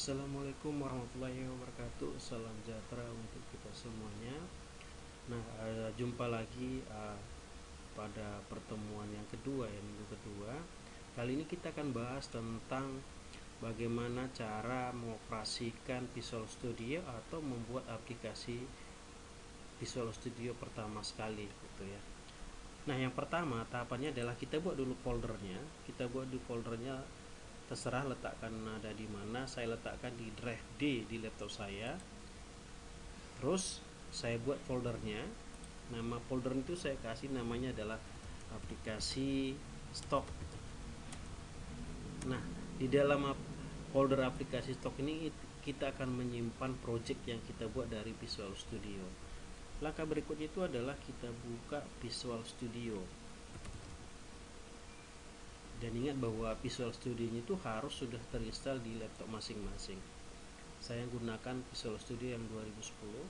Assalamualaikum warahmatullahi wabarakatuh. Salam sejahtera untuk kita semuanya. Nah, jumpa lagi pada pertemuan yang kedua, ya, minggu kedua. Kali ini kita akan bahas tentang bagaimana cara mengoperasikan Visual Studio atau membuat aplikasi Visual Studio pertama sekali, gitu ya. Nah, yang pertama tahapannya adalah kita buat dulu foldernya. Terserah letakkan ada di mana. Saya letakkan di drive D di laptop saya. Terus saya buat foldernya. Nama folder itu saya kasih namanya adalah aplikasi stok. Nah, di dalam folder aplikasi stok ini kita akan menyimpan project yang kita buat dari Visual Studio. Langkah berikutnya itu adalah kita buka Visual Studio. Dan ingat bahwa Visual Studio itu harus sudah terinstall di laptop masing-masing. Saya gunakan Visual Studio yang 2010.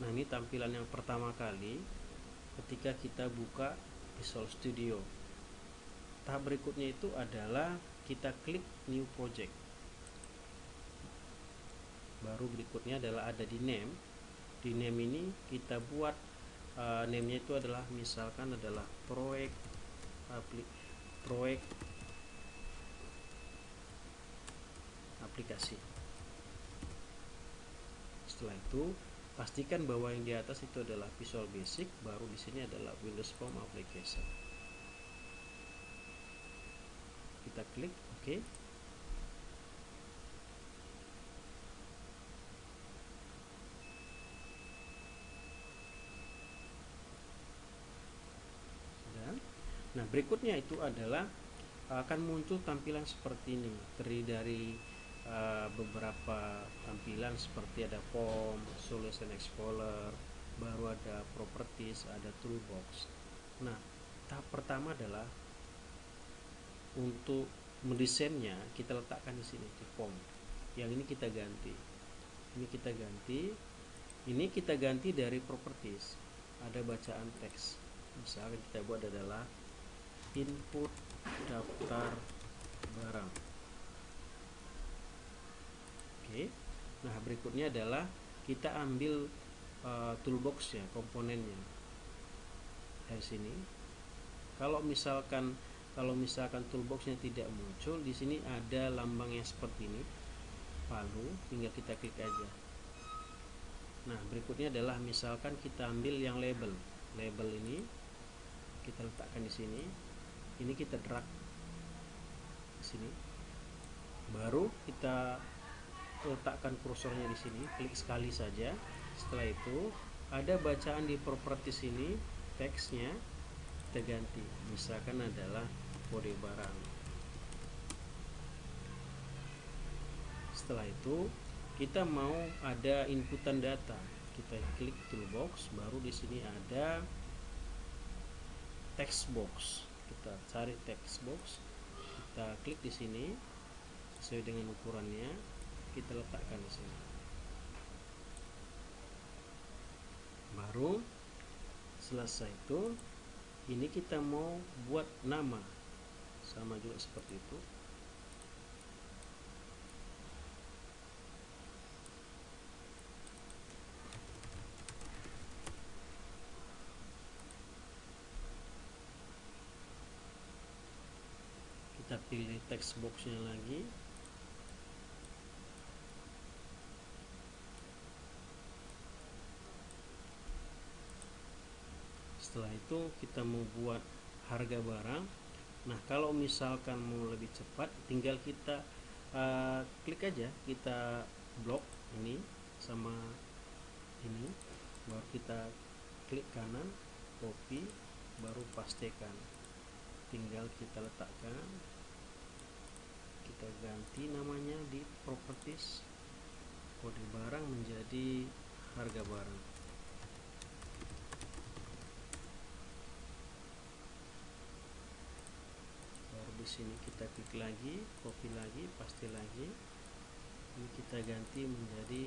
Nah, ini tampilan yang pertama kali ketika kita buka Visual Studio. Tahap berikutnya itu adalah kita klik New Project. Baru berikutnya adalah ada di Name. Di Name ini kita buat name-nya itu adalah misalkan adalah proyek aplikasi. Setelah itu pastikan bahwa yang di atas itu adalah Visual Basic, baru di sini adalah Windows Form Application. Kita klik OK. Nah, berikutnya itu adalah akan muncul tampilan seperti ini, terdiri dari beberapa tampilan seperti ada form, solution explorer, baru ada properties, ada toolbox. Nah, tahap pertama adalah untuk mendesainnya kita letakkan di sini di form. Yang ini kita ganti. Ini kita ganti dari properties. Ada bacaan teks. Misalnya kita buat adalah input daftar barang. Oke. Nah, berikutnya adalah kita ambil toolbox ya, komponennya dari sini. Kalau misalkan toolboxnya tidak muncul, di sini ada lambangnya seperti ini, palu, tinggal kita klik aja. Nah, berikutnya adalah misalkan kita ambil yang label ini, kita letakkan di sini. Ini kita drag di sini. Baru kita letakkan kursornya di sini, klik sekali saja. Setelah itu ada bacaan di properties ini, teksnya kita ganti. Misalkan adalah kode barang. Setelah itu kita mau ada inputan data, kita klik toolbox, baru di sini ada text box. Kita cari text box, kita klik di sini sesuai dengan ukurannya, kita letakkan di sini. Baru selesai itu, ini kita mau buat nama, sama juga seperti itu. Kita pilih text boxnya lagi. Setelah itu kita mau buat harga barang. Nah, kalau misalkan mau lebih cepat, tinggal kita klik aja, kita blok ini sama ini, baru kita klik kanan, copy, baru pastekan. Tinggal kita letakkan, kita ganti namanya di properties, kode barang menjadi harga barang. Baru di sini kita klik lagi, copy lagi, paste lagi. Ini kita ganti menjadi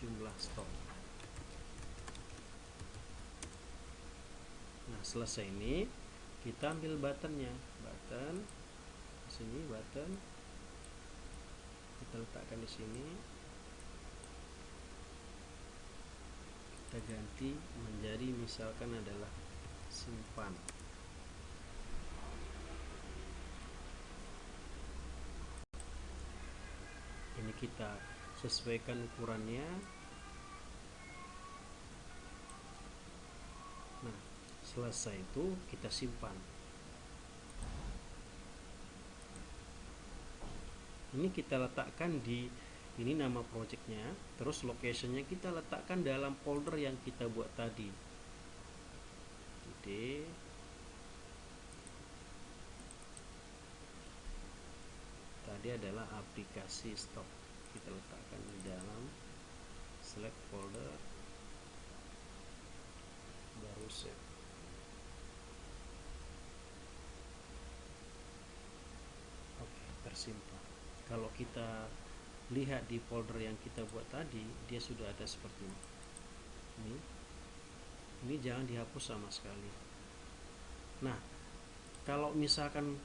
jumlah stok. Nah, selesai ini kita ambil buttonnya, button sini button, kita letakkan di sini, kita ganti menjadi misalkan adalah simpan. Ini kita sesuaikan ukurannya. Nah, selesai itu kita simpan. Ini kita letakkan di ini nama projectnya, terus locationnya kita letakkan dalam folder yang kita buat tadi. Jadi adalah aplikasi stok, kita letakkan di dalam select folder, baru save. Oke, tersimpan. Kalau kita lihat di folder yang kita buat tadi, dia sudah ada seperti ini. Ini jangan dihapus sama sekali. Nah, kalau misalkan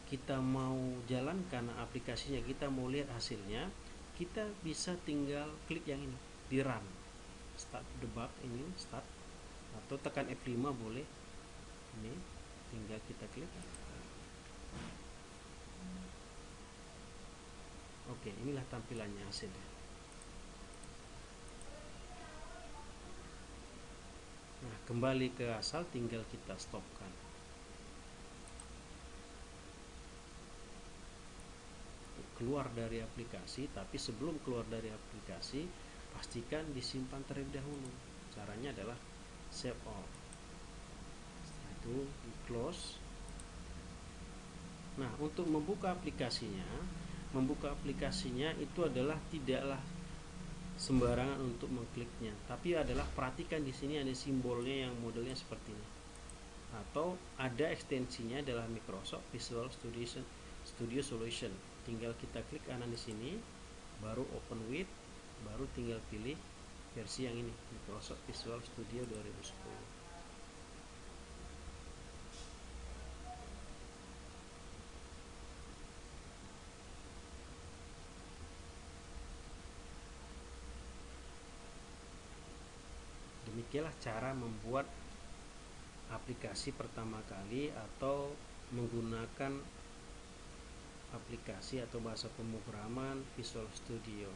kita mau jalankan aplikasinya, kita mau lihat hasilnya, kita bisa tinggal klik yang ini di run, start debug, ini start, atau tekan F5 boleh. Ini tinggal kita klik. Oke, inilah tampilannya hasilnya. Nah, kembali ke asal, tinggal kita stopkan. Keluar dari aplikasi, tapi sebelum keluar dari aplikasi, pastikan disimpan terlebih dahulu. Caranya adalah save all. Setelah itu di close. Nah, untuk membuka aplikasinya itu adalah tidaklah sembarangan untuk mengkliknya, tapi adalah perhatikan di sini ada simbolnya yang modelnya seperti ini, atau ada ekstensinya adalah Microsoft Visual Studio Solution. Tinggal kita klik kanan di sini, baru open with, baru tinggal pilih versi yang ini, Microsoft Visual Studio 2010. Demikianlah cara membuat aplikasi pertama kali atau menggunakan aplikasi atau bahasa pemrograman Visual Studio.